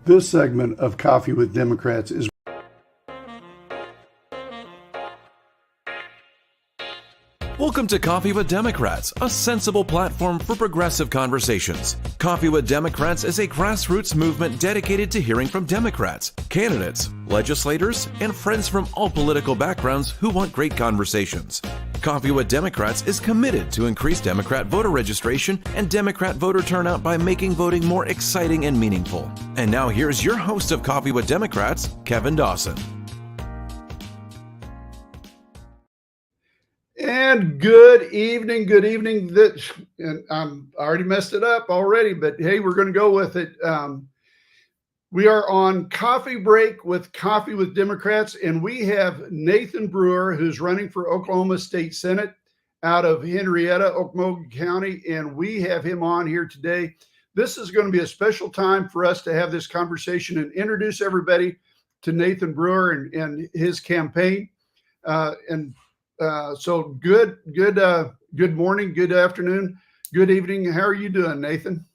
This segment of Coffee with Democrats is Welcome to Coffee with Democrats, a sensible platform for progressive conversations. Coffee with Democrats is a grassroots movement dedicated to hearing from Democrats, candidates, legislators, and friends from all political backgrounds who want great conversations. Coffee with Democrats is committed to increase Democrat voter registration and Democrat voter turnout by making voting more exciting and meaningful. And now here's your host of Coffee with Democrats, Kevin Dawson. And good evening. And I already messed it up already, but hey, we're going to go with it. We are on coffee break with Coffee with Democrats, and we have Nathan Brewer, who's running for Oklahoma State Senate out of Henryetta, Okmulgee County, and we have him on here today. This is going to be a special time for us to have this conversation and introduce everybody to Nathan Brewer and his campaign. So good morning, good afternoon, good evening. How are you doing, Nathan?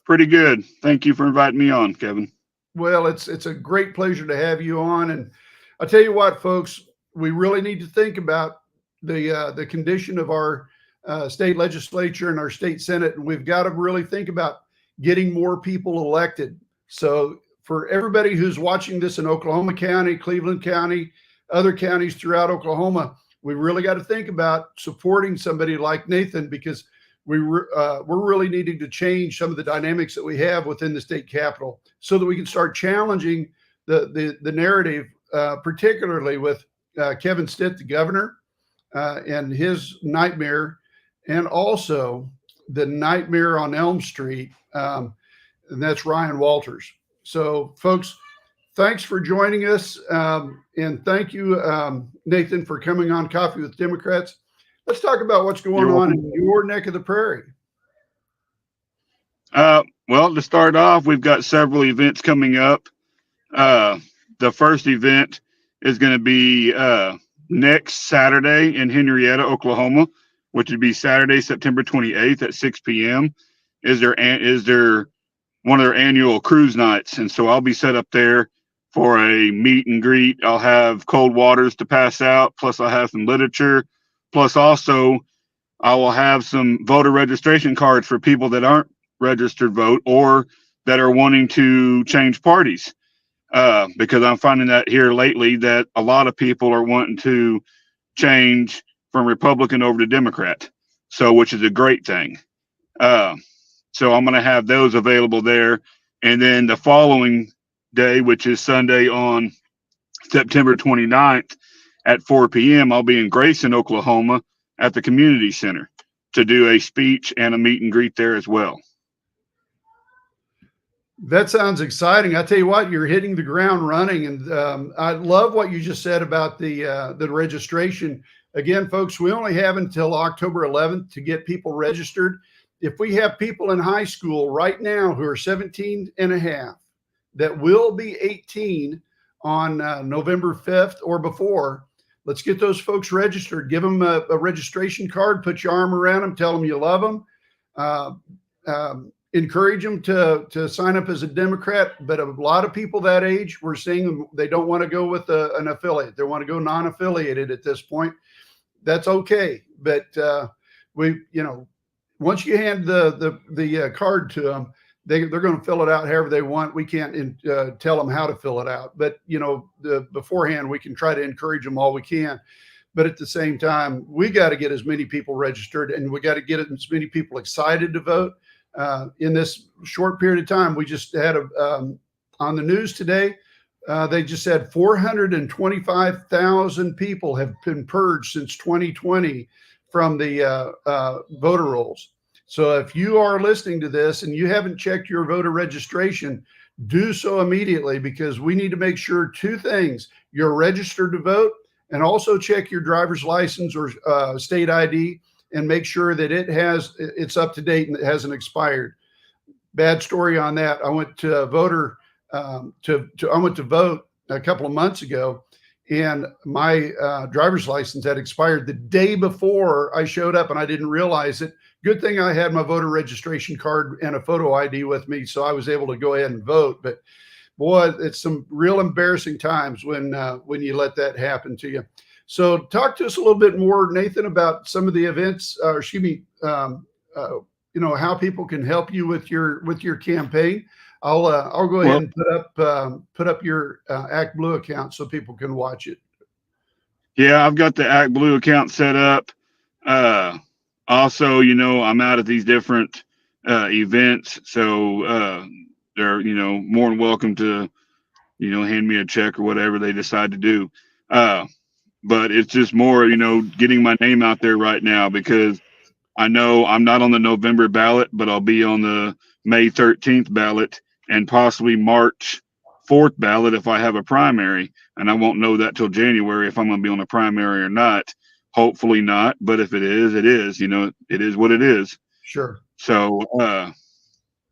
Pretty good. Thank you for inviting me on, Kevin. Well, it's a great pleasure to have you on. And I'll tell you what, folks, we really need to think about the condition of our state legislature and our state Senate. And we've got to really think about getting more people elected. So for everybody who's watching this in Oklahoma County, Cleveland County, other counties throughout Oklahoma, we really got to think about supporting somebody like Nathan, because we're really needing to change some of the dynamics that we have within the state capitol so that we can start challenging the narrative, particularly with Kevin Stitt, the governor, and his nightmare, and also the nightmare on Elm Street, and that's Ryan Walters. So, folks, thanks for joining us, and thank you, Nathan, for coming on Coffee with Democrats. Let's talk about what's going on in your neck of the prairie. Well, to start off, we've got several events coming up. The first event is going to be next Saturday in Henryetta, Oklahoma, which would be Saturday, September 28th at 6 p.m. is their one of their annual cruise nights. And so I'll be set up there for a meet and greet. I'll have cold waters to pass out, plus I'll have some literature. Plus, also, I will have some voter registration cards for people that aren't registered vote or that are wanting to change parties. Because I'm finding that here lately that a lot of people are wanting to change from Republican over to Democrat, so which is a great thing. So I'm going to have those available there. And then the following day, which is Sunday on September 29th, at 4 p.m., I'll be in Grayson, Oklahoma at the community center to do a speech and a meet and greet there as well. That sounds exciting. I tell you what, you're hitting the ground running. And I love what you just said about the registration. Again, folks, we only have until October 11th to get people registered. If we have people in high school right now who are 17 and a half that will be 18 on November 5th or before, let's get those folks registered. Give them a registration card, put your arm around them, tell them you love them, encourage them to sign up as a Democrat. But a lot of people that age, we're seeing them, they don't want to go with an affiliate. They want to go non-affiliated at this point. That's okay. But once you hand the card to them, they're going to fill it out however they want. We can't tell them how to fill it out, but beforehand we can try to encourage them all we can. But at the same time, we got to get as many people registered, and we got to get as many people excited to vote in this short period of time. We just had on the news today, they just said 425,000 people have been purged since 2020 from the voter rolls. So if you are listening to this and you haven't checked your voter registration, do so immediately, because we need to make sure two things: you're registered to vote, and also check your driver's license or state ID and make sure that it's up to date and it hasn't expired. Bad story on that. I went to vote a couple of months ago, and my driver's license had expired the day before I showed up, and I didn't realize it. good thing I had my voter registration card and a photo ID with me, so I was able to go ahead and vote. But boy, it's some real embarrassing times when you let that happen to you. So talk to us a little bit more, Nathan, about some of the events, or excuse me, how people can help you with your campaign. I'll go ahead and put up your Act Blue account so people can watch it. Yeah, I've got the Act Blue account set up. Also, I'm out at these different events, so they're more than welcome to hand me a check or whatever they decide to do. But it's just more getting my name out there right now, because I know I'm not on the November ballot, but I'll be on the May 13th ballot and possibly March 4th ballot if I have a primary. And I won't know that till January if I'm going to be on a primary or not. Hopefully not. But if it is, it is. It is what it is. Sure. So,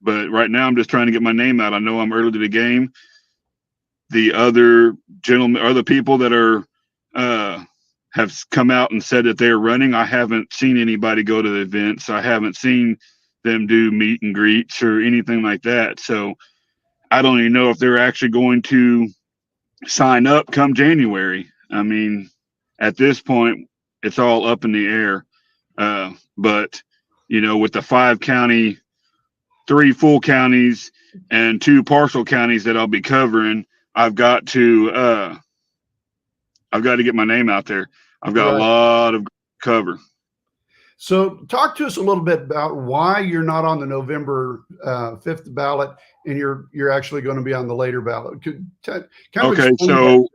but right now I'm just trying to get my name out. I know I'm early to the game. The other people that are have come out and said that they're running, I haven't seen anybody go to the events. I haven't seen them do meet and greets or anything like that. So I don't even know if they're actually going to sign up come January. I mean, at this point, it's all up in the air. But with the 5 county, 3 full counties and 2 partial counties that I'll be covering, I've got to get my name out there. I've got a lot of cover. So talk to us a little bit about why you're not on the November 5th ballot and you're actually going to be on the later ballot. Okay, so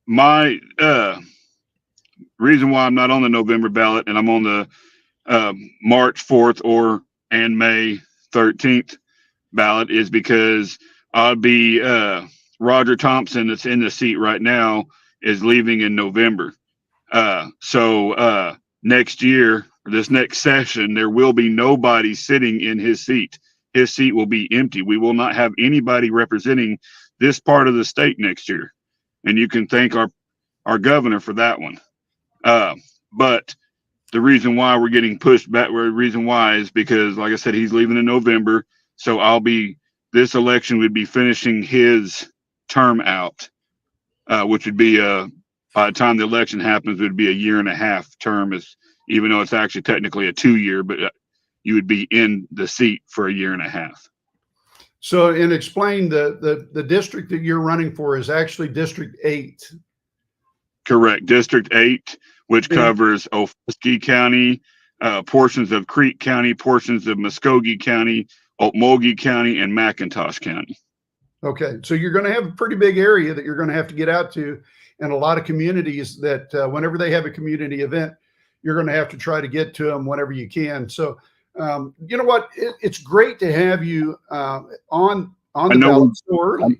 my reason why I'm not on the November ballot and I'm on the March 4th and May 13th ballot is because I'll be Roger Thompson, that's in the seat right now, is leaving in November. So next year, or this next session, there will be nobody sitting in his seat. His seat will be empty. We will not have anybody representing this part of the state next year. And you can thank our governor for that one. But the reason why we're getting pushed back, is because, like I said, he's leaving in November. So this election would be finishing his term out, which would be by the time the election happens, it would be a 1.5-year term, even though it's actually technically a 2-year, but you would be in the seat for a 1.5 years. So, and explain the district that you're running for is actually District 8. Correct. District 8, which covers Okmulgee County, portions of Creek County, portions of Muskogee County, Okmulgee County, and McIntosh County. Okay. So you're going to have a pretty big area that you're going to have to get out to, and a lot of communities that whenever they have a community event, you're going to have to try to get to them whenever you can. So, you know what? It's great to have you on the ballot so early.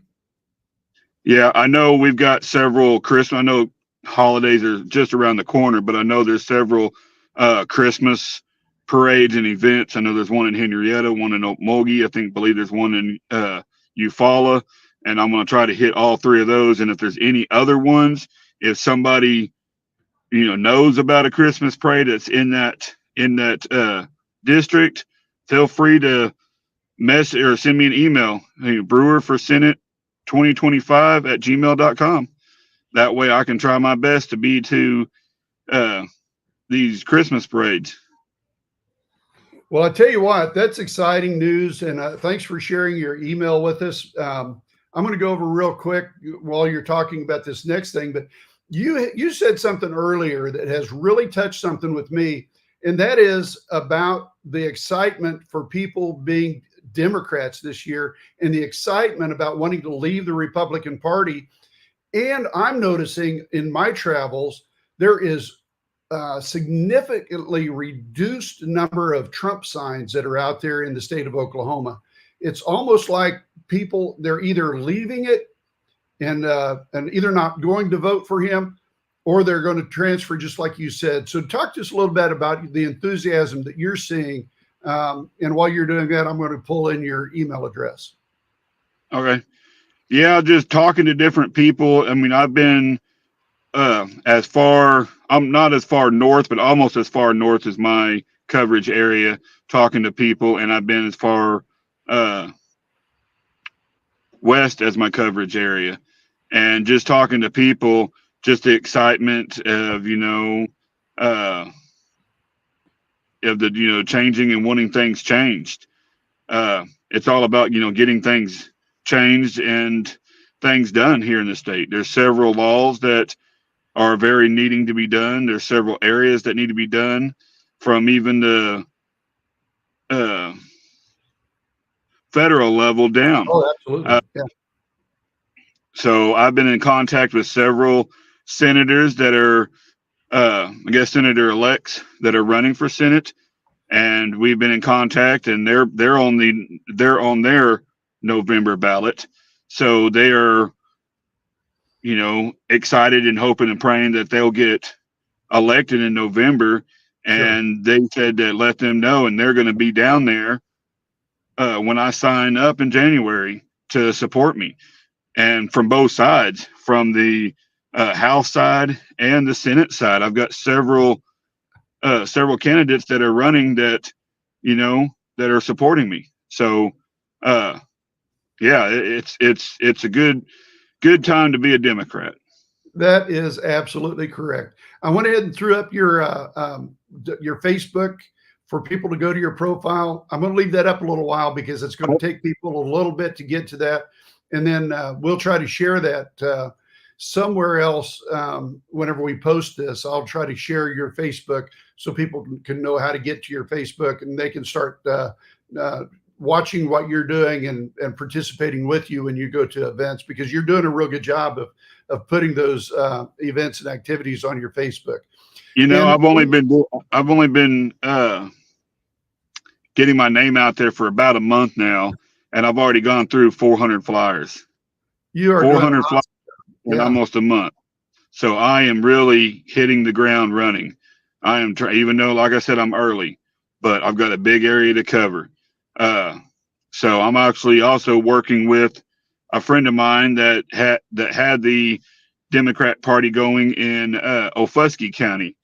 Yeah, I know we've got several Christmas. I know holidays are just around the corner, but I know there's several Christmas parades and events. I know there's one in Henryetta, one in Okmulgee. I believe there's one in Eufaula, and I'm going to try to hit all 3 of those. And if there's any other ones, if somebody knows about a Christmas parade that's in that district, feel free to message or send me an email. Brewer for Senate 2025 at gmail.com. That way I can try my best to be to these Christmas parades. Well, I tell you what, that's exciting news, and thanks for sharing your email with us. I'm going to go over real quick while you're talking about this next thing, but you said something earlier that has really touched something with me, and that is about the excitement for people being Democrats this year and the excitement about wanting to leave the Republican Party. And I'm noticing in my travels, there is a significantly reduced number of Trump signs that are out there in the state of Oklahoma. It's almost like people, they're either leaving it and either not going to vote for him, or they're going to transfer, just like you said. So talk to us a little bit about the enthusiasm that you're seeing. And while you're doing that, I'm going to pull in your email address. Okay. Yeah, just talking to different people. I mean, I've been I'm not as far north, but almost as far north as my coverage area, talking to people, and I've been as far west as my coverage area, and just talking to people, just the excitement of changing and wanting things changed. It's all about getting things changed and things done here in the state. There's several laws that are very needing to be done. There's several areas that need to be done, from even the federal level down. Oh, absolutely. Yeah. So I've been in contact with several senators that are, I guess, senator elects that are running for Senate, and we've been in contact, and they're on their November ballot. So they are, excited and hoping and praying that they'll get elected in November. And They said that let them know, and they're going to be down there when I sign up in January to support me. And from both sides, from the House side and the Senate side, I've got several candidates that are running that are supporting me. So it's a good time to be a Democrat. That is absolutely correct. I went ahead and threw up your Facebook for people to go to your profile. I'm going to leave that up a little while because it's going to take people a little bit to get to that. And then we'll try to share that somewhere else. Whenever we post this, I'll try to share your Facebook so people can know how to get to your Facebook, and they can start watching what you're doing and participating with you when you go to events, because you're doing a real good job of putting those events and activities on your Facebook. I've only been getting my name out there for about a month now, and I've already gone through 400 flyers. You are 400 flyers in almost a month. So I am really hitting the ground running. I am even though, like I said, I'm early, but I've got a big area to cover. So I'm actually also working with a friend of mine that had the Democrat Party going in Okmulgee County,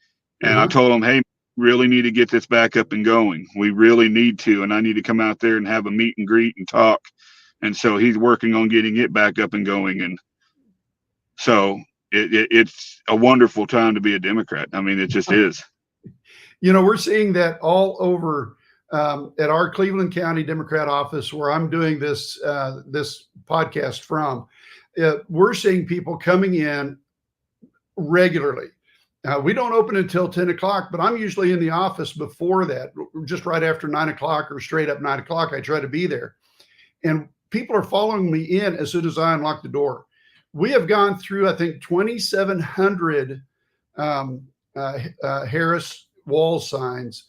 and I told him, hey, really need to get this back up and going. We really need to, and I need to come out there and have a meet and greet and talk. And so he's working on getting it back up and going. And so it's a wonderful time to be a Democrat. I mean, it just is. We're seeing that all over at our Cleveland County Democrat office, where I'm doing this podcast from. We're seeing people coming in regularly. We don't open until 10 o'clock, but I'm usually in the office before that, just right after 9 o'clock or straight up 9 o'clock. I try to be there. And people are following me in as soon as I unlock the door. We have gone through, I think, 2,700 Harris wall signs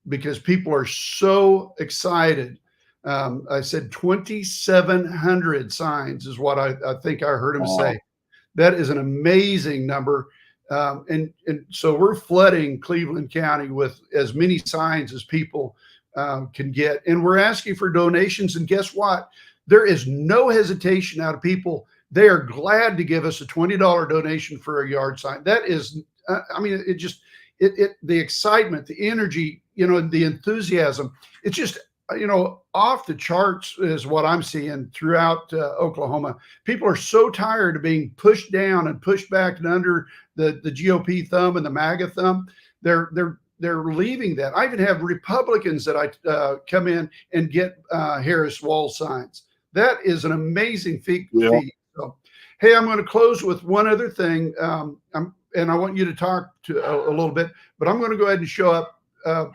because people are so excited. I said 2,700 signs is what I think I heard him say. That is an amazing number. And so we're flooding Cleveland County with as many signs as people can get. And we're asking for donations. And guess what? There is no hesitation out of people. They are glad to give us a $20 donation for a yard sign. That is, the excitement, the energy, the enthusiasm, it's just, off the charts is what I'm seeing throughout Oklahoma. People are so tired of being pushed down and pushed back and under the GOP thumb and the MAGA thumb. They're leaving that. I even have Republicans that I come in and get Harris wall signs. That is an amazing feat. So, hey, I'm going to close with one other thing. And I want you to talk a little bit, but I'm going to go ahead and show up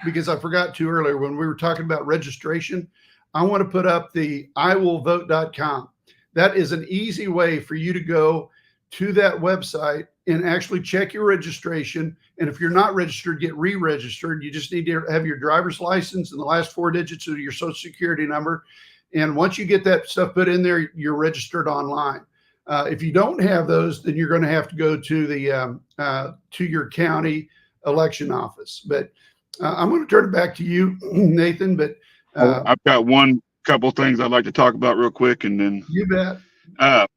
because I forgot to earlier when we were talking about registration. I want to put up the iwillvote.com. That is an easy way for you to go to that website and actually check your registration. And if you're not registered, get re-registered. You just need to have your driver's license and the last 4 digits of your social security number. And once you get that stuff put in there, you're registered online. If you don't have those, then you're going to have to go to to your county election office. But I'm going to turn it back to you, Nathan. But I've got couple things I'd like to talk about real quick, and then you bet. The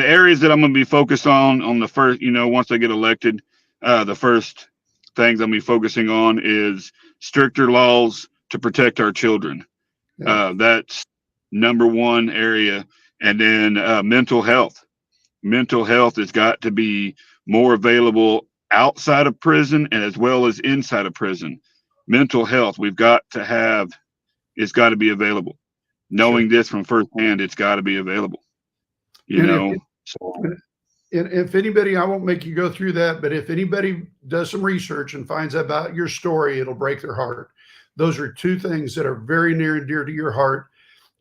areas that I'm going to be focused on the first, once I get elected, the first things I'm be focusing on is stricter laws to protect our children. Yeah. That's number one area. And then mental health. Mental health has got to be more available outside of prison and as well as inside of prison. Mental health, we've got to have, it's got to be available. Knowing this from firsthand, it's got to be available. You And know, if, so and if anybody, I won't make you go through that, but if anybody does some research and finds out about your story, it'll break their heart. Those are two things that are very near and dear to your heart.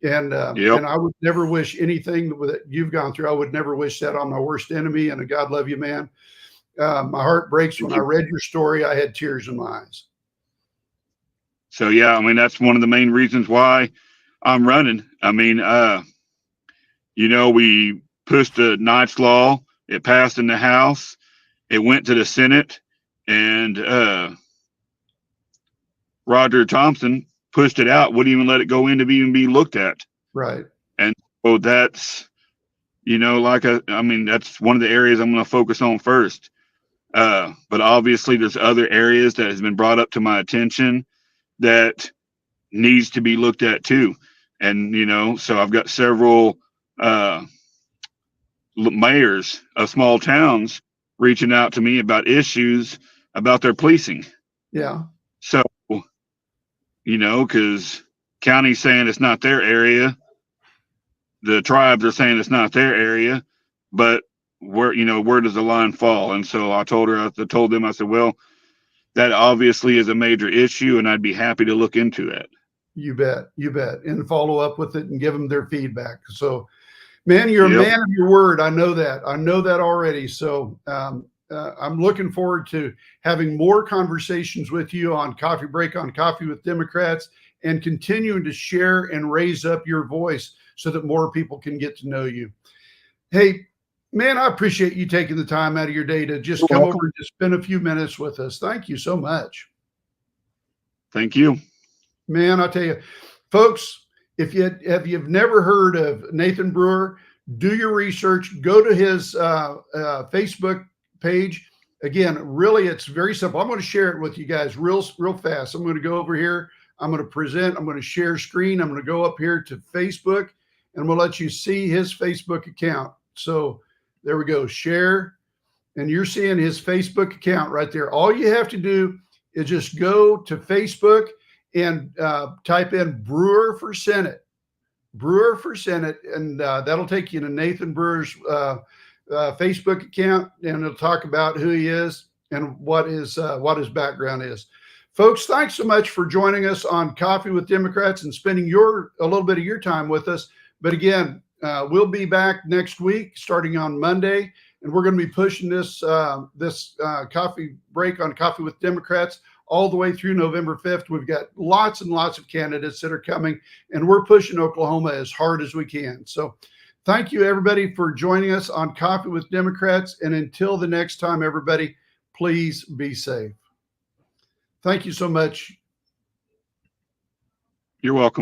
And yep. and I would never wish anything that you've gone through. I would never wish that on my worst enemy. And God love you, man. My heart breaks when I read your story. I had tears in my eyes. So yeah, I mean, that's one of the main reasons why I'm running. I mean, you know, we pushed a Knight's Law. It passed in the House. It went to the Senate, and Roger Thompson pushed it out. Wouldn't even let it go in to even be looked at. Right. And so that's, you know, I mean, that's one of the areas I'm going to focus on first. But obviously, there's other areas that has been brought up to my attention that needs to be looked at too. And, you know, so I've got several mayors of small towns reaching out to me about issues about their policing. Yeah. So, you know, because county's saying it's not their area, the tribes are saying it's not their area, but where does the line fall? And so I told them, I said, well, that obviously is a major issue, and I'd be happy to look into that. You bet. You bet. And follow up with it and give them their feedback. So, man, you're a man of your word. I know that. I know that already. So I'm looking forward to having more conversations with you on Coffee Break on Coffee with Democrats and continuing to share and raise up your voice so that more people can get to know you. Hey, man, I appreciate you taking the time out of your day to just come over and just spend a few minutes with us. Thank you so much. Thank you. Man, I'll tell you, folks, if you've never heard of Nathan Brewer, do your research. Go to his Facebook page. Again, really, it's very simple. I'm going to share it with you guys real fast. I'm going to go over here. I'm going to present. I'm going to share screen. I'm going to go up here to Facebook, and we'll let you see his Facebook account. So there we go. Share, and you're seeing his Facebook account right there. All you have to do is just go to Facebook and type in Brewer for Senate. Brewer for Senate, and that'll take you to Nathan Brewer's Facebook account, and it'll talk about who he is and what his background is. Folks, thanks so much for joining us on Coffee with Democrats and spending a little bit of your time with us. But again, we'll be back next week, starting on Monday, and we're going to be pushing this Coffee Break on Coffee with Democrats all the way through November 5th. We've got lots and lots of candidates that are coming, and we're pushing Oklahoma as hard as we can. So thank you, everybody, for joining us on Coffee with Democrats. And until the next time, everybody, please be safe. Thank you so much. You're welcome.